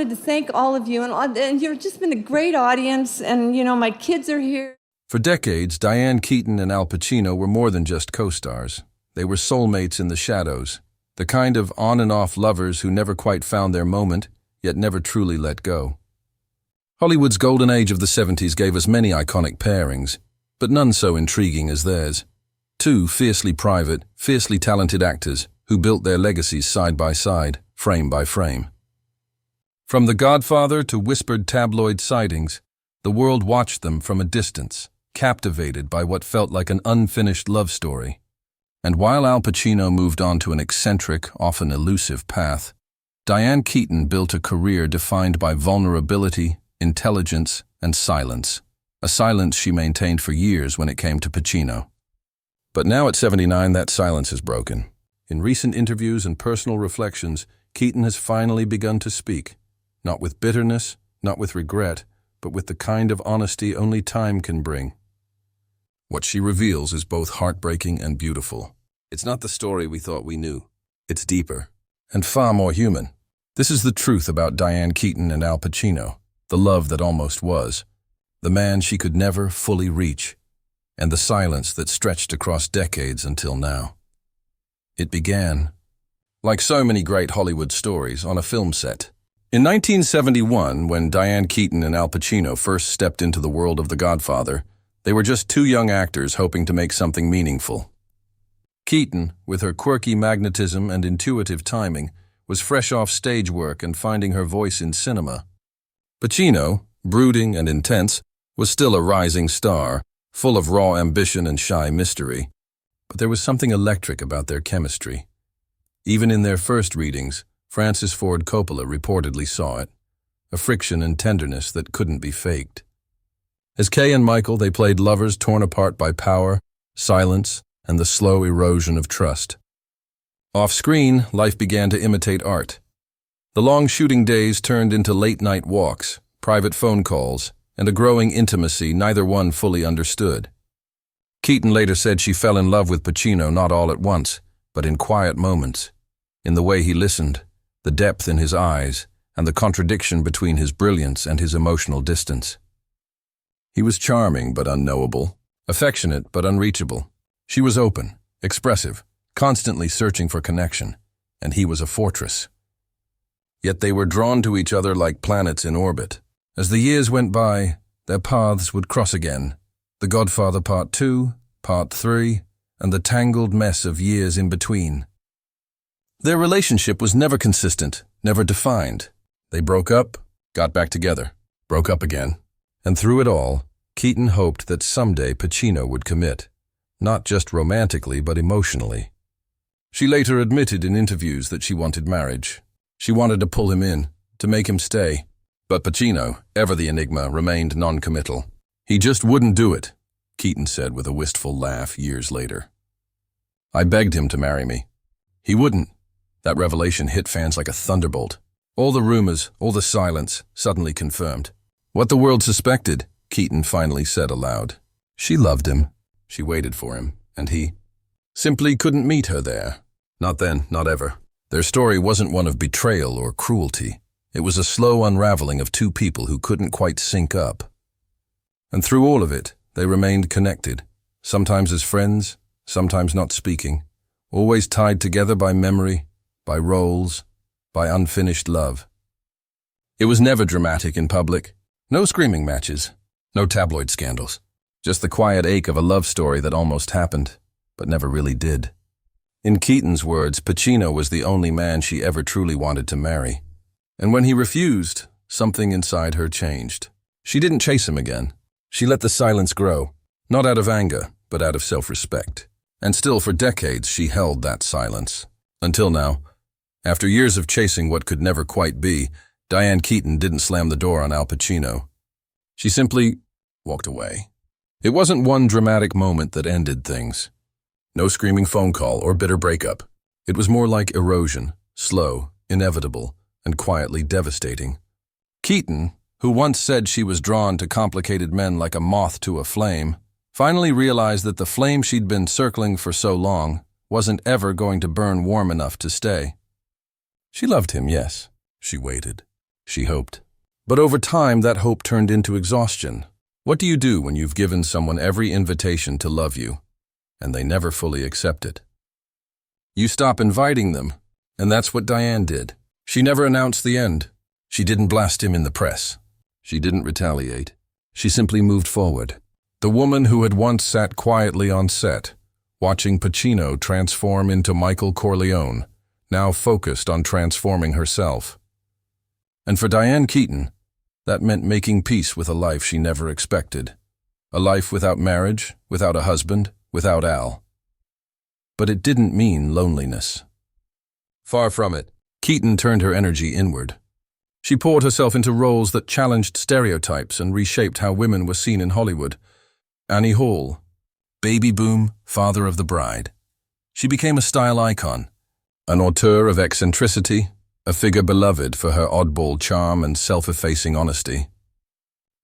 wanted to thank all of you, and you've just been a great audience, and, my kids are here. For decades, Diane Keaton and Al Pacino were more than just co-stars. They were soulmates in the shadows, the kind of on-and-off lovers who never quite found their moment, yet never truly let go. Hollywood's golden age of the 70s gave us many iconic pairings, but none so intriguing as theirs. Two fiercely private, fiercely talented actors who built their legacies side by side, frame by frame. From The Godfather to whispered tabloid sightings, the world watched them from a distance, captivated by what felt like an unfinished love story. And while Al Pacino moved on to an eccentric, often elusive path, Diane Keaton built a career defined by vulnerability, intelligence, and silence, a silence she maintained for years when it came to Pacino. But now at 79, that silence is broken. In recent interviews and personal reflections, Keaton has finally begun to speak, not with bitterness, not with regret, but with the kind of honesty only time can bring. What she reveals is both heartbreaking and beautiful. It's not the story we thought we knew. It's deeper and far more human. This is the truth about Diane Keaton and Al Pacino, the love that almost was, the man she could never fully reach, and the silence that stretched across decades until now. It began, like so many great Hollywood stories, on a film set. In 1971, when Diane Keaton and Al Pacino first stepped into the world of The Godfather, they were just two young actors hoping to make something meaningful. Keaton, with her quirky magnetism and intuitive timing, was fresh off stage work and finding her voice in cinema. Pacino, brooding and intense, was still a rising star, full of raw ambition and shy mystery. But there was something electric about their chemistry. Even in their first readings, Francis Ford Coppola reportedly saw it, a friction and tenderness that couldn't be faked. As Kay and Michael, they played lovers torn apart by power, silence, and the slow erosion of trust. Off-screen, life began to imitate art. The long shooting days turned into late-night walks, private phone calls, and a growing intimacy neither one fully understood. Keaton later said she fell in love with Pacino not all at once, but in quiet moments, in the way he listened, the depth in his eyes, and the contradiction between his brilliance and his emotional distance. He was charming but unknowable, affectionate but unreachable. She was open, expressive, constantly searching for connection, and he was a fortress. Yet they were drawn to each other like planets in orbit. As the years went by, their paths would cross again. The Godfather Part 2, Part 3, and the tangled mess of years in between. Their relationship was never consistent, never defined. They broke up, got back together, broke up again. And through it all, Keaton hoped that someday Pacino would commit, not just romantically but emotionally. She later admitted in interviews that she wanted marriage. She wanted to pull him in, to make him stay. But Pacino, ever the enigma, remained non-committal. He just wouldn't do it, Keaton said with a wistful laugh years later. I begged him to marry me. He wouldn't. That revelation hit fans like a thunderbolt. All the rumors, all the silence, suddenly confirmed. What the world suspected, Keaton finally said aloud. She loved him. She waited for him, and he simply couldn't meet her there. Not then, not ever. Their story wasn't one of betrayal or cruelty. It was a slow unraveling of two people who couldn't quite sync up. And through all of it, they remained connected, sometimes as friends, sometimes not speaking, always tied together by memory, by roles, by unfinished love. It was never dramatic in public. No screaming matches, no tabloid scandals. Just the quiet ache of a love story that almost happened, but never really did. In Keaton's words, Pacino was the only man she ever truly wanted to marry. And when he refused, something inside her changed. She didn't chase him again. She let the silence grow, not out of anger, but out of self-respect. And still for decades she held that silence. Until now, after years of chasing what could never quite be, Diane Keaton didn't slam the door on Al Pacino. She simply walked away. It wasn't one dramatic moment that ended things. No screaming phone call or bitter breakup. It was more like erosion, slow, inevitable, and quietly devastating. Keaton, who once said she was drawn to complicated men like a moth to a flame, finally realized that the flame she'd been circling for so long wasn't ever going to burn warm enough to stay. She loved him, yes. She waited. she hoped. But over time, that hope turned into exhaustion. What do you do when you've given someone every invitation to love you, and they never fully accept it? You stop inviting them, and that's what Diane did. She never announced the end. She didn't blast him in the press. She didn't retaliate. She simply moved forward. The woman who had once sat quietly on set, watching Pacino transform into Michael Corleone, now focused on transforming herself. And for Diane Keaton, that meant making peace with a life she never expected. A life without marriage, without a husband, without Al. But it didn't mean loneliness. Far from it. Keaton turned her energy inward. She poured herself into roles that challenged stereotypes and reshaped how women were seen in Hollywood. Annie Hall, baby boom, father of the bride. She became a style icon, an auteur of eccentricity, a figure beloved for her oddball charm and self-effacing honesty.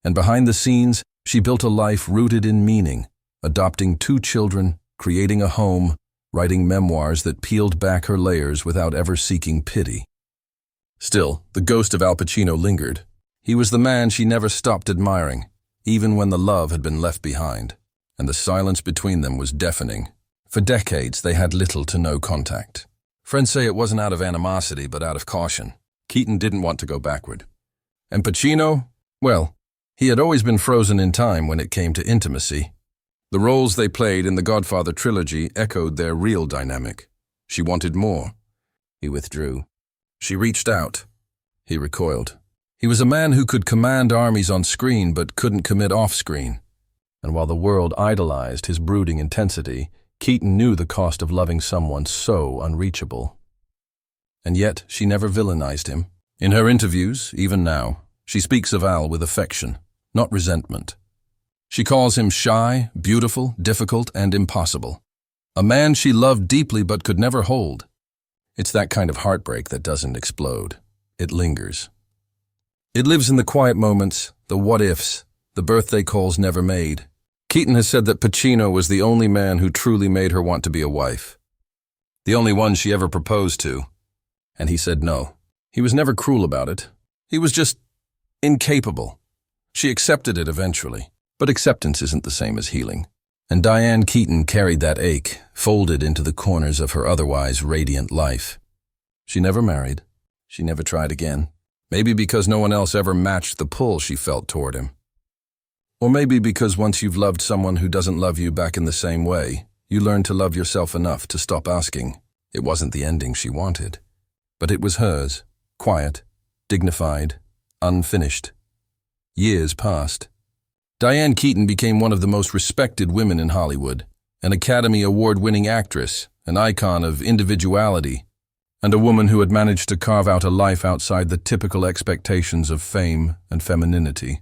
And behind the scenes, she built a life rooted in meaning, adopting 2 children, creating a home, writing memoirs that peeled back her layers without ever seeking pity. Still, the ghost of Al Pacino lingered. He was the man she never stopped admiring, even when the love had been left behind, and the silence between them was deafening. For decades, they had little to no contact. Friends say it wasn't out of animosity, but out of caution. Keaton didn't want to go backward. And Pacino? Well, he had always been frozen in time when it came to intimacy. The roles they played in the Godfather trilogy echoed their real dynamic. She wanted more. He withdrew. She reached out. He recoiled. He was a man who could command armies on screen but couldn't commit off-screen. And while the world idolized his brooding intensity, Keaton knew the cost of loving someone so unreachable. And yet, she never villainized him. In her interviews, even now, she speaks of Al with affection, not resentment. She calls him shy, beautiful, difficult, and impossible. A man she loved deeply but could never hold. It's that kind of heartbreak that doesn't explode. It lingers. It lives in the quiet moments, the what-ifs, the birthday calls never made. Keaton has said that Pacino was the only man who truly made her want to be a wife. The only one she ever proposed to. And he said no. He was never cruel about it. He was just incapable. She accepted it eventually. But acceptance isn't the same as healing. And Diane Keaton carried that ache, folded into the corners of her otherwise radiant life. She never married. She never tried again. Maybe because no one else ever matched the pull she felt toward him. Or maybe because once you've loved someone who doesn't love you back in the same way, you learn to love yourself enough to stop asking. It wasn't the ending she wanted. But it was hers, quiet, dignified, unfinished. Years passed. Diane Keaton became one of the most respected women in Hollywood, an Academy Award-winning actress, an icon of individuality, and a woman who had managed to carve out a life outside the typical expectations of fame and femininity.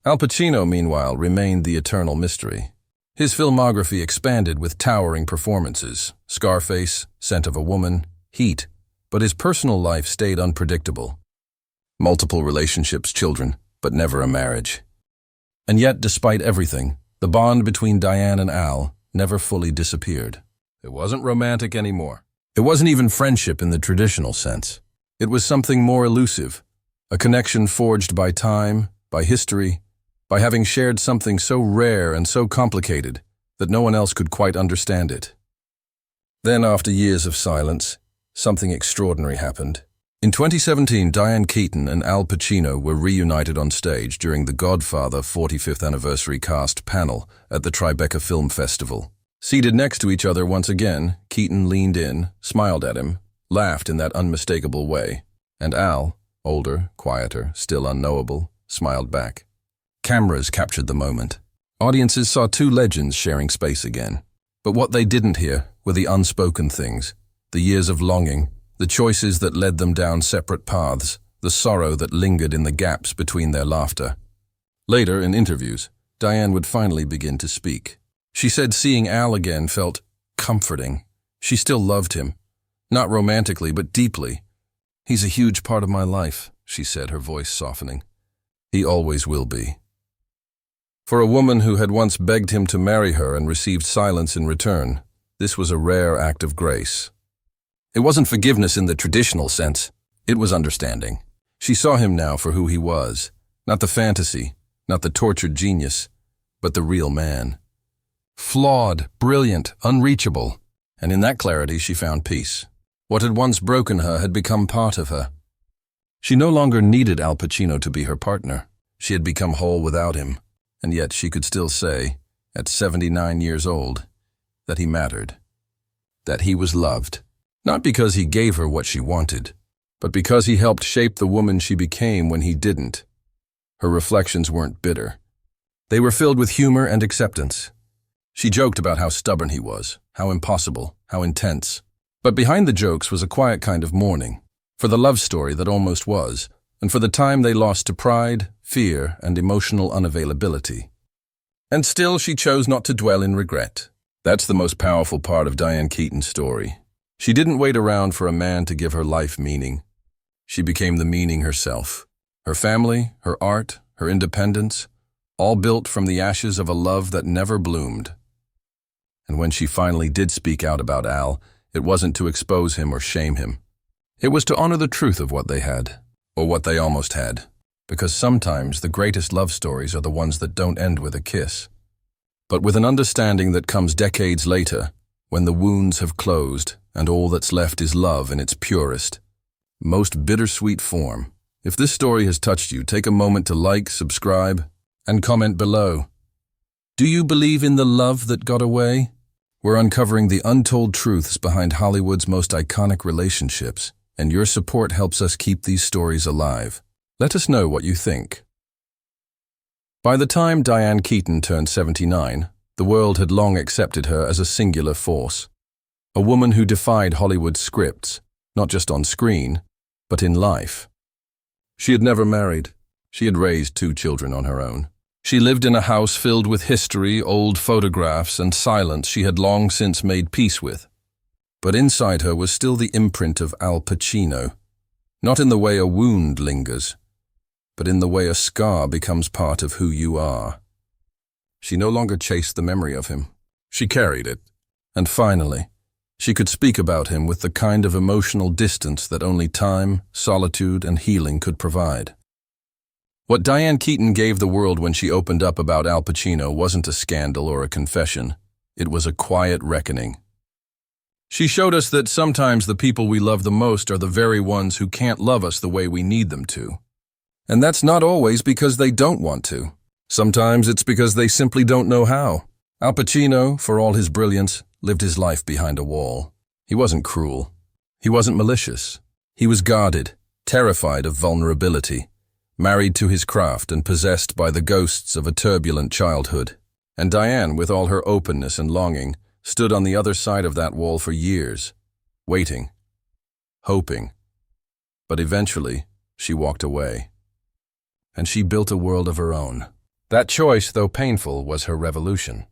Al Pacino, meanwhile, remained the eternal mystery. His filmography expanded with towering performances, Scarface, Scent of a Woman, Heat, but his personal life stayed unpredictable. Multiple relationships, children, but never a marriage. And yet, despite everything, the bond between Diane and Al never fully disappeared. It wasn't romantic anymore. It wasn't even friendship in the traditional sense. It was something more elusive, a connection forged by time, by history, by having shared something so rare and so complicated that no one else could quite understand it. Then, after years of silence, something extraordinary happened. In 2017, Diane Keaton and Al Pacino were reunited on stage during the Godfather 45th Anniversary Cast panel at the Tribeca Film Festival. Seated next to each other once again, Keaton leaned in, smiled at him, laughed in that unmistakable way, and Al, older, quieter, still unknowable, smiled back. Cameras captured the moment. Audiences saw 2 legends sharing space again. But what they didn't hear were the unspoken things, the years of longing, the choices that led them down separate paths, the sorrow that lingered in the gaps between their laughter. Later, in interviews, Diane would finally begin to speak. She said seeing Al again felt comforting. She still loved him. Not romantically, but deeply. "He's a huge part of my life," she said, her voice softening. "He always will be." For a woman who had once begged him to marry her and received silence in return, this was a rare act of grace. It wasn't forgiveness in the traditional sense. It was understanding. She saw him now for who he was, not the fantasy, not the tortured genius, but the real man. Flawed, brilliant, unreachable, and in that clarity she found peace. What had once broken her had become part of her. She no longer needed Al Pacino to be her partner. She had become whole without him, and yet she could still say, at 79 years old, that he mattered, that he was loved, not because he gave her what she wanted, but because he helped shape the woman she became when he didn't. Her reflections weren't bitter. They were filled with humor and acceptance. She joked about how stubborn he was, how impossible, how intense. But behind the jokes was a quiet kind of mourning, for the love story that almost was, and for the time they lost to pride, fear, and emotional unavailability. And still she chose not to dwell in regret. That's the most powerful part of Diane Keaton's story. She didn't wait around for a man to give her life meaning. She became the meaning herself. Her family, her art, her independence, all built from the ashes of a love that never bloomed. And when she finally did speak out about Al, it wasn't to expose him or shame him. It was to honor the truth of what they had, or what they almost had, because sometimes the greatest love stories are the ones that don't end with a kiss, but with an understanding that comes decades later, when the wounds have closed and all that's left is love in its purest, most bittersweet form. If this story has touched you, take a moment to like, subscribe, and comment below. Do you believe in the love that got away? We're uncovering the untold truths behind Hollywood's most iconic relationships, and your support helps us keep these stories alive. Let us know what you think. By the time Diane Keaton turned 79, the world had long accepted her as a singular force, a woman who defied Hollywood's scripts, not just on screen, but in life. She had never married. She had raised 2 children on her own. She lived in a house filled with history, old photographs, and silence she had long since made peace with. But inside her was still the imprint of Al Pacino, not in the way a wound lingers, but in the way a scar becomes part of who you are. She no longer chased the memory of him. She carried it. And finally, she could speak about him with the kind of emotional distance that only time, solitude, and healing could provide. What Diane Keaton gave the world when she opened up about Al Pacino wasn't a scandal or a confession. It was a quiet reckoning. She showed us that sometimes the people we love the most are the very ones who can't love us the way we need them to. And that's not always because they don't want to. Sometimes it's because they simply don't know how. Al Pacino, for all his brilliance, lived his life behind a wall. He wasn't cruel. He wasn't malicious. He was guarded, terrified of vulnerability, married to his craft and possessed by the ghosts of a turbulent childhood. And Diane, with all her openness and longing, stood on the other side of that wall for years, waiting, hoping. But eventually, she walked away. And she built a world of her own. That choice, though painful, was her revolution.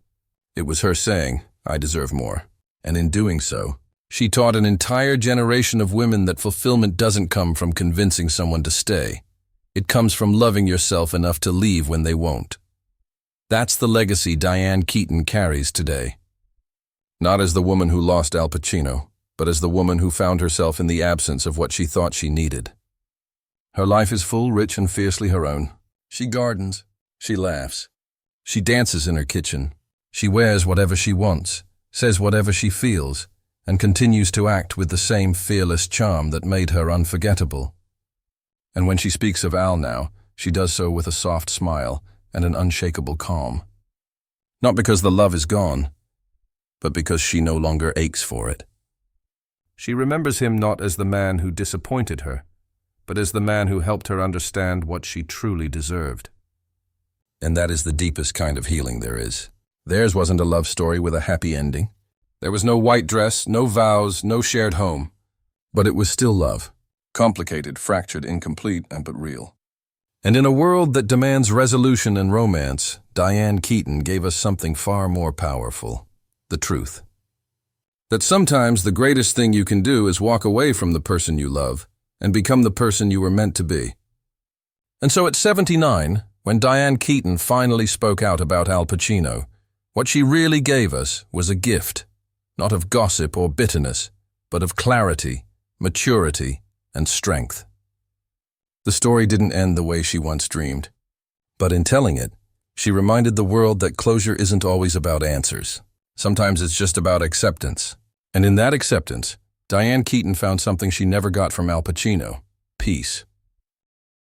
It was her saying, "I deserve more." And in doing so, she taught an entire generation of women that fulfillment doesn't come from convincing someone to stay. It comes from loving yourself enough to leave when they won't. That's the legacy Diane Keaton carries today. Not as the woman who lost Al Pacino, but as the woman who found herself in the absence of what she thought she needed. Her life is full, rich, and fiercely her own. She gardens. She laughs. She dances in her kitchen. She wears whatever she wants, says whatever she feels, and continues to act with the same fearless charm that made her unforgettable. And when she speaks of Al now, she does so with a soft smile and an unshakable calm. Not because the love is gone, but because she no longer aches for it. She remembers him not as the man who disappointed her, but as the man who helped her understand what she truly deserved. And that is the deepest kind of healing there is. Theirs wasn't a love story with a happy ending. There was no white dress, no vows, no shared home. But it was still love. Complicated, fractured, incomplete, but real. And in a world that demands resolution and romance, Diane Keaton gave us something far more powerful: the truth. That sometimes the greatest thing you can do is walk away from the person you love and become the person you were meant to be. And so at 79, when Diane Keaton finally spoke out about Al Pacino, what she really gave us was a gift, not of gossip or bitterness, but of clarity, maturity, and strength. The story didn't end the way she once dreamed. But in telling it, she reminded the world that closure isn't always about answers. Sometimes it's just about acceptance. And in that acceptance, Diane Keaton found something she never got from Al Pacino: peace.